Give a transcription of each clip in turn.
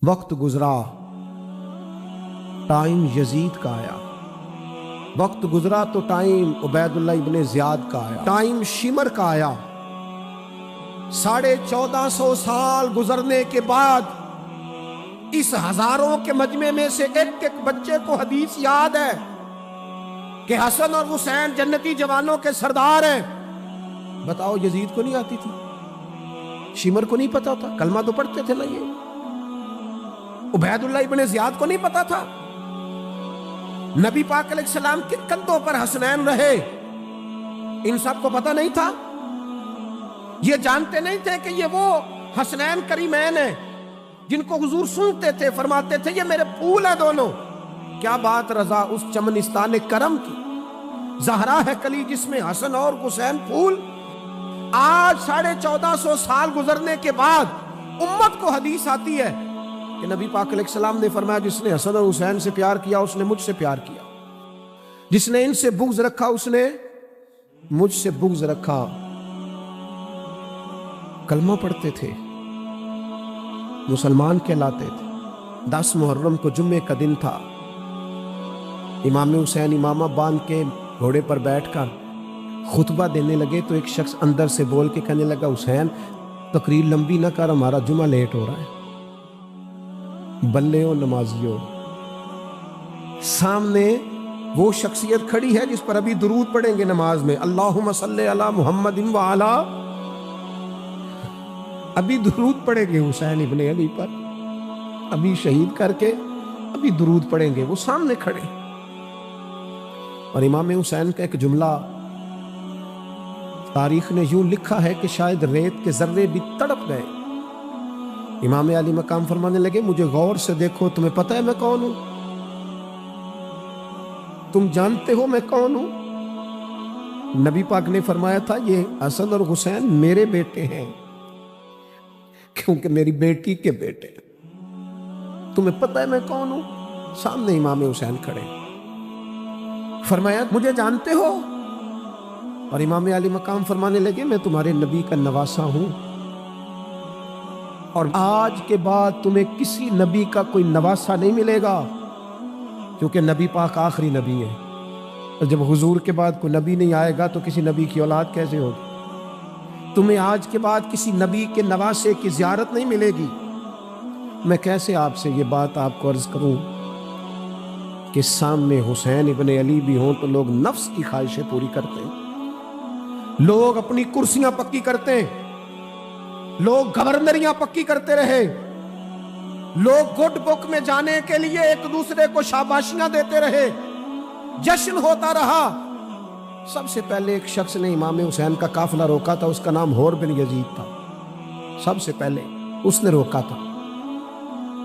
وقت گزرا، ٹائم یزید کا آیا۔ وقت گزرا تو ٹائم عبید اللہ ابن زیاد کا آیا، ٹائم شمر کا آیا۔ 1450 سال گزرنے کے بعد اس ہزاروں کے مجمع میں سے ایک ایک بچے کو حدیث یاد ہے کہ حسن اور حسین جنتی جوانوں کے سردار ہیں۔ بتاؤ، یزید کو نہیں آتی تھی؟ شمر کو نہیں پتا تھا؟ کلمہ تو پڑھتے تھے نا یہ؟ عبید اللہ ابن زیاد کو نہیں پتا تھا؟ نبی پاک علیہ السلام کے کندھوں پر حسنین رہے، ان سب کو پتا نہیں تھا؟ یہ جانتے نہیں تھے کہ یہ وہ حسنین کریمین ہیں جن کو حضور سنتے تھے، فرماتے تھے یہ میرے پھول ہیں دونوں؟ کیا بات رضا اس چمنستان کرم کی! زہرا ہے کلی جس میں حسن اور حسین پھول۔ آج 1450 سال گزرنے کے بعد امت کو حدیث آتی ہے کہ نبی پاک علیہ السلام نے فرمایا جس نے حسن اور حسین سے پیار کیا اس نے مجھ سے پیار کیا، جس نے ان سے بغض رکھا اس نے مجھ سے بغض رکھا۔ کلمہ پڑھتے تھے، مسلمان کہلاتے تھے۔ 10 محرم کو جمعے کا دن تھا، امام حسین امامہ باندھ کے گھوڑے پر بیٹھ کر خطبہ دینے لگے تو ایک شخص اندر سے بول کے کہنے لگا، حسین تقریر لمبی نہ کر، ہمارا جمعہ لیٹ ہو رہا ہے۔ بلے ہو نمازیوں، سامنے وہ شخصیت کھڑی ہے جس پر ابھی درود پڑھیں گے نماز میں، اللہم صلی علی محمد وعلی، ابھی درود پڑھیں گے حسین ابن علی پر، ابھی شہید کر کے ابھی درود پڑھیں گے، وہ سامنے کھڑے۔ اور امام حسین کا ایک جملہ تاریخ نے یوں لکھا ہے کہ شاید ریت کے ذرے بھی تڑپ گئے۔ امام علی مقام فرمانے لگے، مجھے غور سے دیکھو، تمہیں پتہ ہے میں کون ہوں؟ تم جانتے ہو میں کون ہوں؟ نبی پاک نے فرمایا تھا یہ حسن اور حسین میرے بیٹے ہیں کیونکہ میری بیٹی کے بیٹے۔ تمہیں پتہ ہے میں کون ہوں؟ سامنے امام حسین کھڑے، فرمایا مجھے جانتے ہو؟ اور امام علی مقام فرمانے لگے، میں تمہارے نبی کا نواسا ہوں، اور آج کے بعد تمہیں کسی نبی کا کوئی نواسا نہیں ملے گا، کیونکہ نبی پاک آخری نبی ہے۔ اور جب حضور کے بعد کوئی نبی نہیں آئے گا تو کسی نبی کی اولاد کیسے ہوگی؟ تمہیں آج کے بعد کسی نبی کے نواسے کی زیارت نہیں ملے گی۔ میں کیسے آپ سے یہ بات آپ کو عرض کروں کہ سامنے حسین ابن علی بھی ہوں تو لوگ نفس کی خواہشیں پوری کرتے ہیں، لوگ اپنی کرسیاں پکی کرتے ہیں، لوگ گورنریاں پکی کرتے رہے، لوگ گڈ بک میں جانے کے لیے ایک دوسرے کو شاباشیاں دیتے رہے، جشن ہوتا رہا۔ سب سے پہلے ایک شخص نے امام حسین کا قافلہ روکا تھا، اس کا نام حور بن یزید تھا۔ سب سے پہلے اس نے روکا تھا،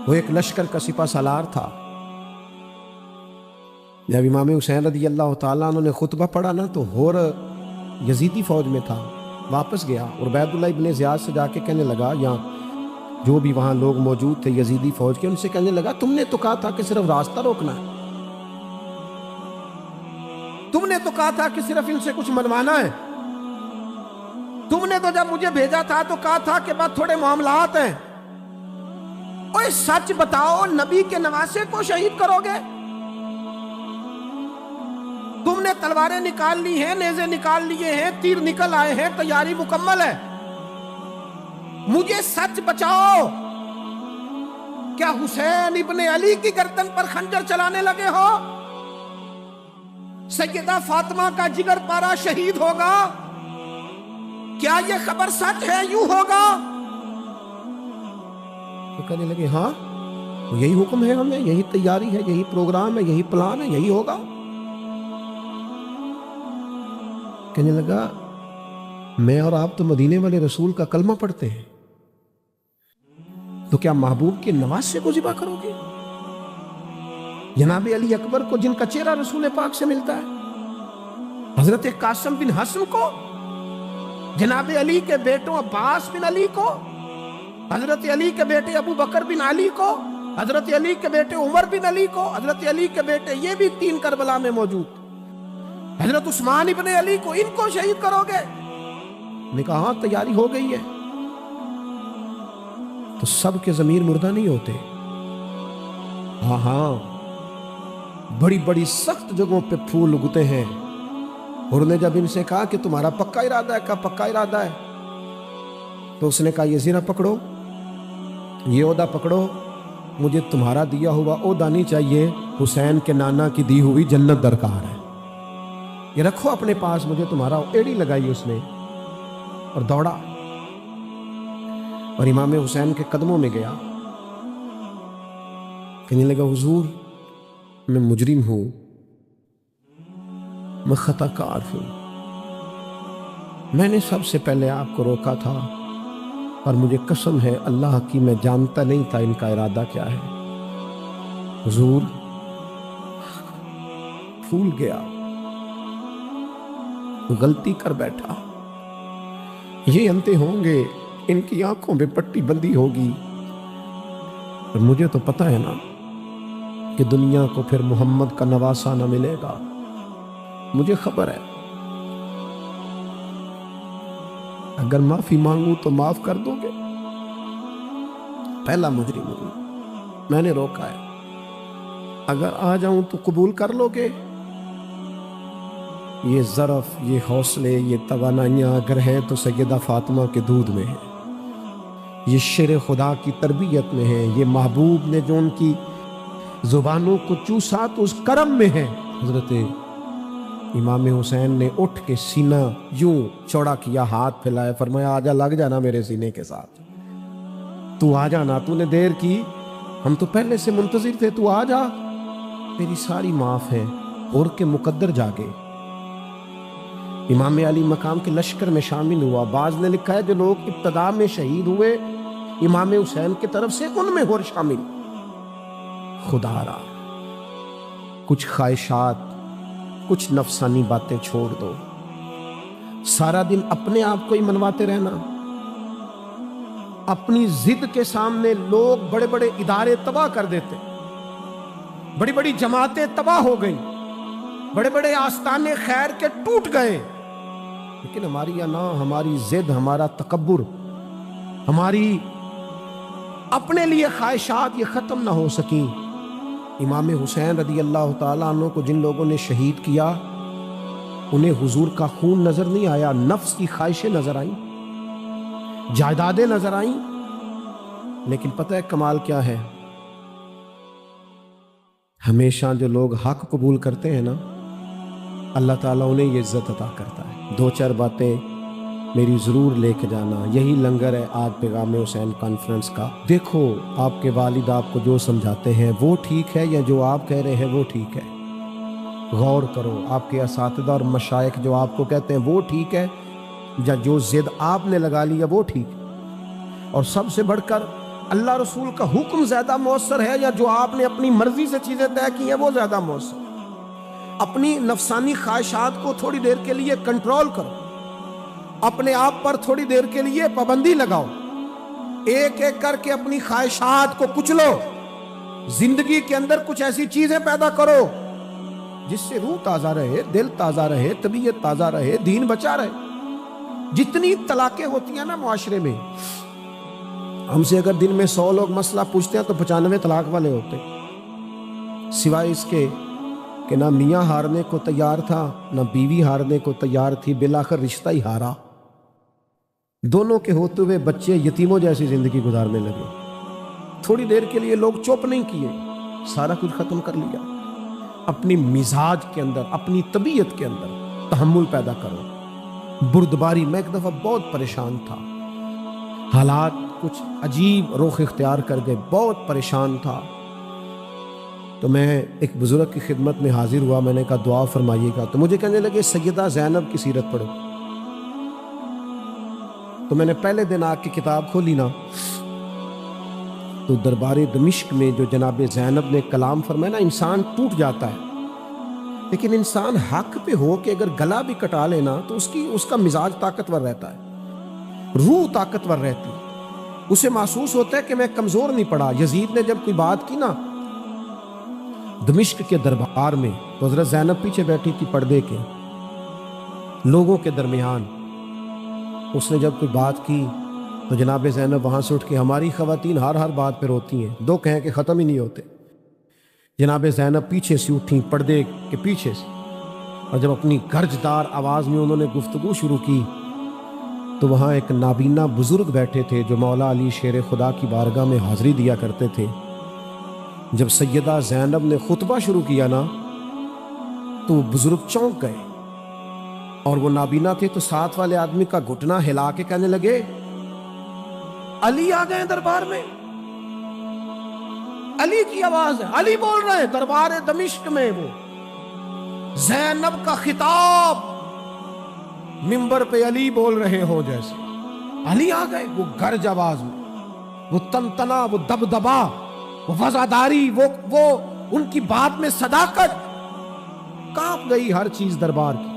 وہ ایک لشکر کا سپہ سالار تھا۔ جب امام حسین رضی اللہ تعالیٰ عنہ نے خطبہ پڑھا نا تو حور یزیدی فوج میں تھا، واپس گیا اور عبید اللہ ابن زیاد سے جا کے کہنے لگا، یہاں جو بھی وہاں لوگ موجود تھے یزیدی فوج کے، ان سے کہنے لگا تم نے تو کہا تھا کہ صرف راستہ روکنا ہے، تم نے تو کہا تھا کہ صرف ان سے کچھ منوانا ہے، تم نے تو جب مجھے بھیجا تھا تو کہا تھا کہ بس تھوڑے معاملات ہیں۔ اوہ سچ بتاؤ، نبی کے نواسے کو شہید کرو گے؟ تم نے تلواریں نکال لی ہیں، نیزے نکال لیے ہیں، تیر نکل آئے ہیں، تیاری مکمل ہے، مجھے سچ بچاؤ، کیا حسین ابن علی کی گردن پر خنجر چلانے لگے ہو؟ سیدہ فاطمہ کا جگر پارا شہید ہوگا، کیا یہ خبر سچ ہے؟ یوں ہوگا؟ تو کہنے لگے ہاں یہی حکم ہے ہمیں، یہی تیاری ہے، یہی پروگرام ہے، یہی پلان ہے، یہی ہوگا۔ کہنے لگا میں اور آپ تو مدینے والے رسول کا کلمہ پڑھتے ہیں، تو کیا محبوب کے نواسے کو ذبح کرو گے؟ جناب علی اکبر کو جن کا چہرہ رسول پاک سے ملتا ہے، حضرت قاسم بن حسن کو، جناب علی کے بیٹوں عباس بن علی کو، حضرت علی کے بیٹے ابو بکر بن علی کو، حضرت علی کے بیٹے عمر بن علی کو، حضرت علی کے بیٹے یہ بھی 3 کربلا میں موجود، حضرت عثمان ابن علی کو، ان کو شہید کرو گے؟ نے کہا ہاں تیاری ہو گئی ہے۔ تو سب کے ضمیر مردہ نہیں ہوتے، ہاں ہاں، بڑی بڑی سخت جگہوں پہ پھول اگتے ہیں. اور انہیں جب ان سے کہا کہ تمہارا پکا ارادہ ہے، کہا پکا ارادہ ہے. تو اس نے کہا یہ زیرہ پکڑو، یہ عہدہ پکڑو، مجھے تمہارا دیا ہوا عہدہ نہیں چاہیے، حسین کے نانا کی دی ہوئی جنت درکار ہے، یہ رکھو اپنے پاس، مجھے تمہارا. ایڑی لگائی اس نے اور دوڑا اور امام حسین کے قدموں میں گیا. کہنے لگا حضور میں مجرم ہوں، میں خطا کار ہوں، میں نے سب سے پہلے آپ کو روکا تھا، اور مجھے قسم ہے اللہ کی میں جانتا نہیں تھا ان کا ارادہ کیا ہے. حضور بھول گیا، غلطی کر بیٹھا، یہ انتے ہوں گے، ان کی آنکھوں پہ پٹی بندی ہوگی، اور مجھے تو پتا ہے نا کہ دنیا کو پھر محمد کا نواسہ نہ ملے گا، مجھے خبر ہے اگر معافی مانگوں تو معاف کر دو گے. پہلا مجرم ہوں، میں نے روکا ہے، اگر آ جاؤں تو قبول کر لو گے. یہ ظرف، یہ حوصلے، یہ توانائیاں اگر ہیں تو سیدہ فاطمہ کے دودھ میں ہے، یہ شیر خدا کی تربیت میں ہے، یہ محبوب نے جو ان کی زبانوں کو چوسا تو اس کرم میں ہے. حضرت امام حسین نے اٹھ کے سینہ یوں چوڑا کیا، ہاتھ پھیلائے، فرمایا آجا، لگ جانا میرے سینے کے ساتھ، تو آ جانا، تو نے دیر کی، ہم تو پہلے سے منتظر تھے، تو آ جا، تیری ساری معاف ہے. اور کے مقدر جاگے، امام علی مقام کے لشکر میں شامل ہوا. بعض نے لکھا ہے جو لوگ ابتدا میں شہید ہوئے امام حسین کی طرف سے، ان میں اور شامل. خدا را کچھ خواہشات، کچھ نفسانی باتیں چھوڑ دو. سارا دن اپنے آپ کو ہی منواتے رہنا، اپنی ضد کے سامنے لوگ بڑے بڑے ادارے تباہ کر دیتے، بڑی بڑی جماعتیں تباہ ہو گئیں، بڑے بڑے آستانے خیر کے ٹوٹ گئے، لیکن ہماری انا، ہماری ضد، ہمارا تکبر، ہماری اپنے لیے خواہشات یہ ختم نہ ہو سکیں. امام حسین رضی اللہ تعالیٰ عنہ کو جن لوگوں نے شہید کیا، انہیں حضور کا خون نظر نہیں آیا، نفس کی خواہشیں نظر آئیں، جائیدادیں نظر آئیں. لیکن پتہ ہے کمال کیا ہے؟ ہمیشہ جو لوگ حق قبول کرتے ہیں نا، اللہ تعالیٰ انہیں یہ عزت عطا کرتا ہے. 2-4 باتیں میری ضرور لے کے جانا. یہی لنگر ہے آج پیغام حسین کانفرنس کا. دیکھو آپ کے والد آپ کو جو سمجھاتے ہیں وہ ٹھیک ہے، یا جو آپ کہہ رہے ہیں وہ ٹھیک ہے؟ غور کرو. آپ کے اساتذہ اور مشائخ جو آپ کو کہتے ہیں وہ ٹھیک ہے، یا جو ضد آپ نے لگا لیا وہ ٹھیک ہے؟ اور سب سے بڑھ کر اللہ رسول کا حکم زیادہ مؤثر ہے، یا جو آپ نے اپنی مرضی سے چیزیں طے کی ہیں وہ زیادہ مؤثر؟ اپنی نفسانی خواہشات کو تھوڑی دیر کے لیے کنٹرول کرو، اپنے آپ پر تھوڑی دیر کے لیے پابندی لگاؤ، ایک ایک کر کے اپنی خواہشات کو کچلو. زندگی کے اندر کچھ ایسی چیزیں پیدا کرو جس سے روح تازہ رہے، دل تازہ رہے، طبیعت تازہ رہے، دین بچا رہے. جتنی طلاقیں ہوتی ہیں نا معاشرے میں، ہم سے اگر دن میں 100 لوگ مسئلہ پوچھتے ہیں تو 95 طلاق والے ہوتے ہیں، سوائے اس کے کہ نہ میاں ہارنے کو تیار تھا، نہ بیوی ہارنے کو تیار تھی، بالآخر رشتہ ہی ہارا. دونوں کے ہوتے ہوئے بچے یتیموں جیسی زندگی گزارنے لگے. تھوڑی دیر کے لیے لوگ چپ نہیں کیے، سارا کچھ ختم کر لیا. اپنی مزاج کے اندر، اپنی طبیعت کے اندر تحمل پیدا کرو. بردباری، میں ایک دفعہ بہت پریشان تھا، حالات کچھ عجیب رخ اختیار کر گئے، بہت پریشان تھا. تو میں ایک بزرگ کی خدمت میں حاضر ہوا، میں نے کہا دعا فرمائیے گا. تو مجھے کہنے لگے سیدہ زینب کی سیرت پڑھو. تو میں نے پہلے دن آ کے کتاب کھولی نا، تو دربار دمشق میں جو جناب زینب نے کلام فرمایا نا، انسان ٹوٹ جاتا ہے. لیکن انسان حق پہ ہو کے اگر گلا بھی کٹا لینا تو اس کا مزاج طاقتور رہتا ہے، روح طاقتور رہتی ہے، اسے محسوس ہوتا ہے کہ میں کمزور نہیں پڑا. یزید نے جب کوئی بات کی نا دمشق کے دربار میں، تو حضرت زینب پیچھے بیٹھی تھی پردے کے لوگوں کے درمیان. اس نے جب کوئی بات کی تو جناب زینب وہاں سے اٹھ کے، ہماری خواتین ہر بات پہ روتی ہیں، 2 کہیں کہ ختم ہی نہیں ہوتے. جناب زینب پیچھے سے اٹھیں پردے کے پیچھے سے، اور جب اپنی گرجدار آواز میں انہوں نے گفتگو شروع کی تو وہاں ایک نابینا بزرگ بیٹھے تھے جو مولا علی شیر خدا کی بارگاہ میں حاضری دیا کرتے تھے۔ جب سیدہ زینب نے خطبہ شروع کیا نا تو وہ بزرگ چونک گئے، اور وہ نابینا تھے تو ساتھ والے آدمی کا گھٹنا ہلا کے کہنے لگے علی آ گئے دربار میں، علی کی آواز ہے، علی بول رہے ہیں دربار دمشق میں۔ وہ زینب کا خطاب منبر پہ علی بول رہے ہو جیسے، علی آ گئے، وہ گرج آواز میں، وہ تنتنا، وہ دبدبا، وہ وزاداری، وہ ان کی بات میں صداقت، کانپ گئی ہر چیز دربار کی۔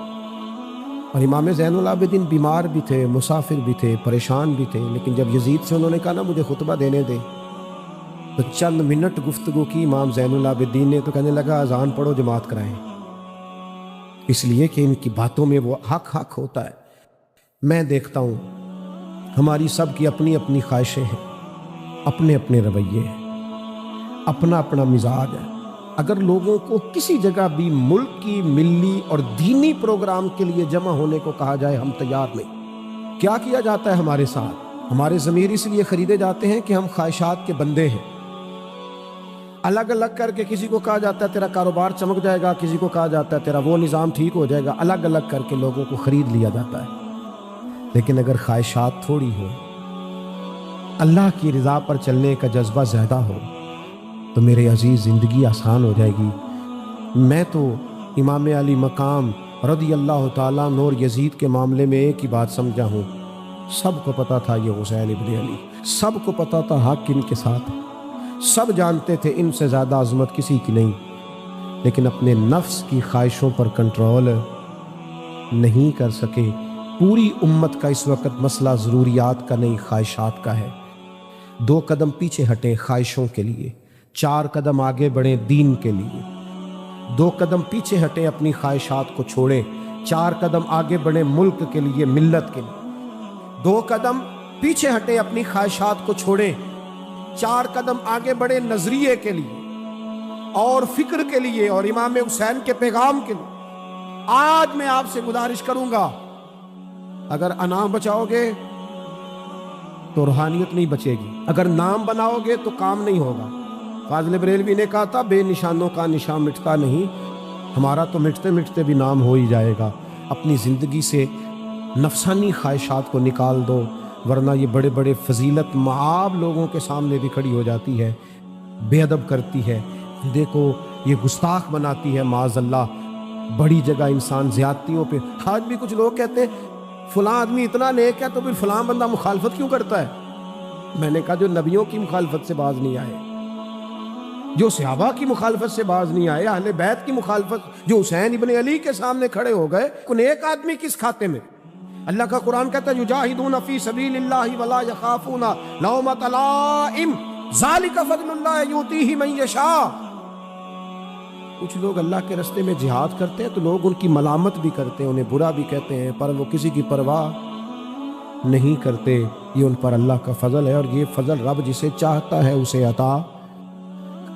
اور امام زین العابدین بیمار بھی تھے، مسافر بھی تھے، پریشان بھی تھے، لیکن جب یزید سے انہوں نے کہا نا مجھے خطبہ دینے دے تو چند منٹ گفتگو کی امام زین العابدین نے، تو کہنے لگا اذان پڑھو جماعت کرائیں، اس لیے کہ ان کی باتوں میں وہ حق ہوتا ہے۔ میں دیکھتا ہوں ہماری سب کی اپنی اپنی خواہشیں ہیں، اپنے اپنے رویے ہیں، اپنا اپنا مزاج ہے۔ اگر لوگوں کو کسی جگہ بھی ملک کی ملی اور دینی پروگرام کے لیے جمع ہونے کو کہا جائے ہم تیار نہیں۔ کیا کیا جاتا ہے ہمارے ساتھ؟ ہمارے ضمیر اس لیے خریدے جاتے ہیں کہ ہم خواہشات کے بندے ہیں۔ الگ الگ کر کے کسی کو کہا جاتا ہے تیرا کاروبار چمک جائے گا، کسی کو کہا جاتا ہے تیرا وہ نظام ٹھیک ہو جائے گا، الگ الگ کر کے لوگوں کو خرید لیا جاتا ہے۔ لیکن اگر خواہشات تھوڑی ہو، اللہ کی رضا پر چلنے کا جذبہ زیادہ ہو تو میرے عزیز زندگی آسان ہو جائے گی۔ میں تو امام علی مقام رضی اللہ تعالیٰ نور یزید کے معاملے میں ایک ہی بات سمجھا ہوں، سب کو پتا تھا یہ حسین ابن علی، سب کو پتا تھا حق ان کے ساتھ، سب جانتے تھے ان سے زیادہ عظمت کسی کی نہیں، لیکن اپنے نفس کی خواہشوں پر کنٹرول نہیں کر سکے۔ پوری امت کا اس وقت مسئلہ ضروریات کا نہیں، خواہشات کا ہے۔ 2 قدم پیچھے ہٹیں خواہشوں کے لیے، 4 قدم آگے بڑھیں دین کے لیے۔ 2 قدم پیچھے ہٹیں اپنی خواہشات کو چھوڑیں، 4 قدم آگے بڑھیں ملک کے لیے، ملت کے لیے۔ 2 قدم پیچھے ہٹیں اپنی خواہشات کو چھوڑیں، 4 قدم آگے بڑھیں نظریے کے لیے اور فکر کے لیے اور امام حسین کے پیغام کے لیے۔ آج میں آپ سے گزارش کروں گا، اگر انام بچاؤ گے تو روحانیت نہیں بچے گی، اگر نام بناؤ گے تو کام نہیں ہوگا۔ فاضل بریلوی نے کہا تھا بے نشانوں کا نشان مٹتا نہیں، ہمارا تو مٹتے مٹتے بھی نام ہو ہی جائے گا۔ اپنی زندگی سے نفسانی خواہشات کو نکال دو، ورنہ یہ بڑے بڑے فضیلت معاب لوگوں کے سامنے بھی کھڑی ہو جاتی ہے، بے ادب کرتی ہے، دیکھو یہ گستاخ بناتی ہے، معاذ اللہ۔ بڑی جگہ انسان زیادتیوں پہ، آج بھی کچھ لوگ کہتے ہیں فلاں آدمی اتنا نیک ہے تو پھر فلاں بندہ مخالفت کیوں کرتا ہے؟ میں نے کہا جو نبیوں کی مخالفت سے باز نہیں آئے، جو صحابہ کی مخالفت سے باز نہیں آئے، اہل بیت کی مخالفت، جو حسین ابن علی کے سامنے کھڑے ہو گئے، کون ایک آدمی کس کھاتے میں؟ اللہ کا قرآن کہتا ہے یجاہدون فی سبیل اللہ ولا یخافون لومۃ لائم ذالک فضل اللہ یؤتیہ من یشاء۔ کچھ لوگ اللہ کے راستے میں جہاد کرتے ہیں تو لوگ ان کی ملامت بھی کرتے ہیں، انہیں برا بھی کہتے ہیں، پر وہ کسی کی پرواہ نہیں کرتے۔ یہ ان پر اللہ کا فضل ہے، اور یہ فضل رب جسے چاہتا ہے اسے عطا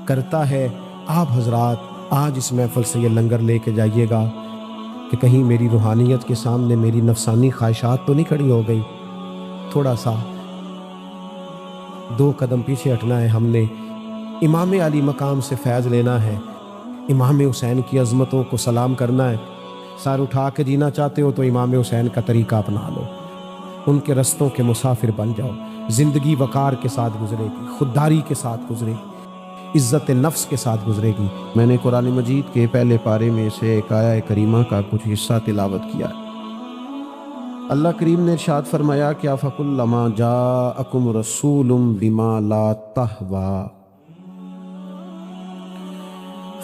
کرتا ہے۔ آپ حضرات آج اس محفل سے یہ لنگر لے کے جائیے گا کہ کہیں میری روحانیت کے سامنے میری نفسانی خواہشات تو نہیں کھڑی ہو گئی۔ تھوڑا سا 2 قدم پیچھے ہٹنا ہے ہم نے، امام علی مقام سے فیض لینا ہے، امام حسین کی عظمتوں کو سلام کرنا ہے۔ سر اٹھا کے جینا چاہتے ہو تو امام حسین کا طریقہ اپنا لو، ان کے رستوں کے مسافر بن جاؤ۔ زندگی وقار کے ساتھ گزرے گی، خودداری کے ساتھ گزرے گی، عزت نفس کے ساتھ گزرے گی۔ میں نے قرآن مجید کے پہلے پارے میں سے ایک آیہ کریمہ کا کچھ حصہ تلاوت کیا۔ اللہ کریم نے ارشاد فرمایا کہ فَكُلَّمَا جَاءَكُمْ رَسُولٌ بِمَا لَا تَهْوَىٰ،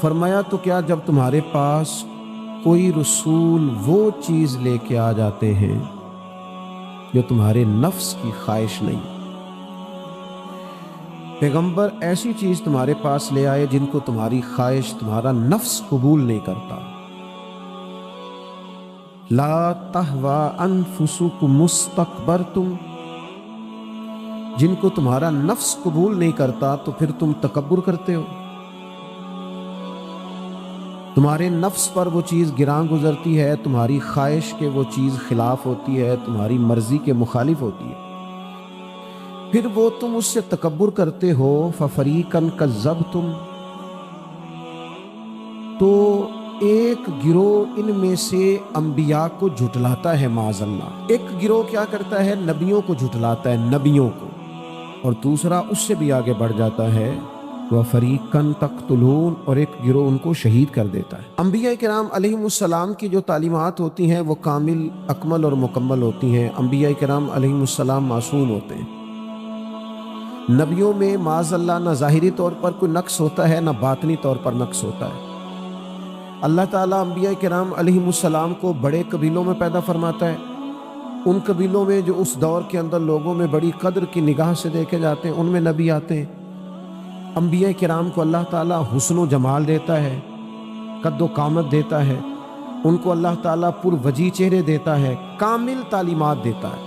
فرمایا تو کیا جب تمہارے پاس کوئی رسول وہ چیز لے کے آ جاتے ہیں جو تمہارے نفس کی خواہش نہیں، پیغمبر ایسی چیز تمہارے پاس لے آئے جن کو تمہاری خواہش، تمہارا نفس قبول نہیں کرتا، لا تہوی انفسکم مستکبرتم، جن کو تمہارا نفس قبول نہیں کرتا تو پھر تم تکبر کرتے ہو۔ تمہارے نفس پر وہ چیز گراں گزرتی ہے، تمہاری خواہش کے وہ چیز خلاف ہوتی ہے، تمہاری مرضی کے مخالف ہوتی ہے، پھر وہ تم اس سے تکبر کرتے ہو۔ فَفَرِيقًا كَذَّبْتُمْ، تو ایک گروہ ان میں سے انبیاء کو جھٹلاتا ہے معاذ اللہ۔ ایک گروہ کیا کرتا ہے؟ نبیوں کو جھٹلاتا ہے، نبیوں کو، اور دوسرا اس سے بھی آگے بڑھ جاتا ہے وَفَرِيقًا تَقْتُلُونَ، اور ایک گروہ ان کو شہید کر دیتا ہے۔ انبیاء کرام علیہم السلام کی جو تعلیمات ہوتی ہیں وہ کامل، اکمل اور مکمل ہوتی ہیں۔ انبیاء کرام علیہم السلام معصوم ہوتے ہیں۔ نبیوں میں معاذ اللہ نہ ظاہری طور پر کوئی نقص ہوتا ہے، نہ باطنی طور پر نقص ہوتا ہے۔ اللہ تعالیٰ انبیاء کرام علیہم السلام کو بڑے قبیلوں میں پیدا فرماتا ہے، ان قبیلوں میں جو اس دور کے اندر لوگوں میں بڑی قدر کی نگاہ سے دیکھے جاتے ہیں، ان میں نبی آتے ہیں۔ انبیاء کرام کو اللہ تعالیٰ حسن و جمال دیتا ہے، قد و قامت دیتا ہے، ان کو اللہ تعالیٰ پر وجی چہرے دیتا ہے، کامل تعلیمات دیتا ہے۔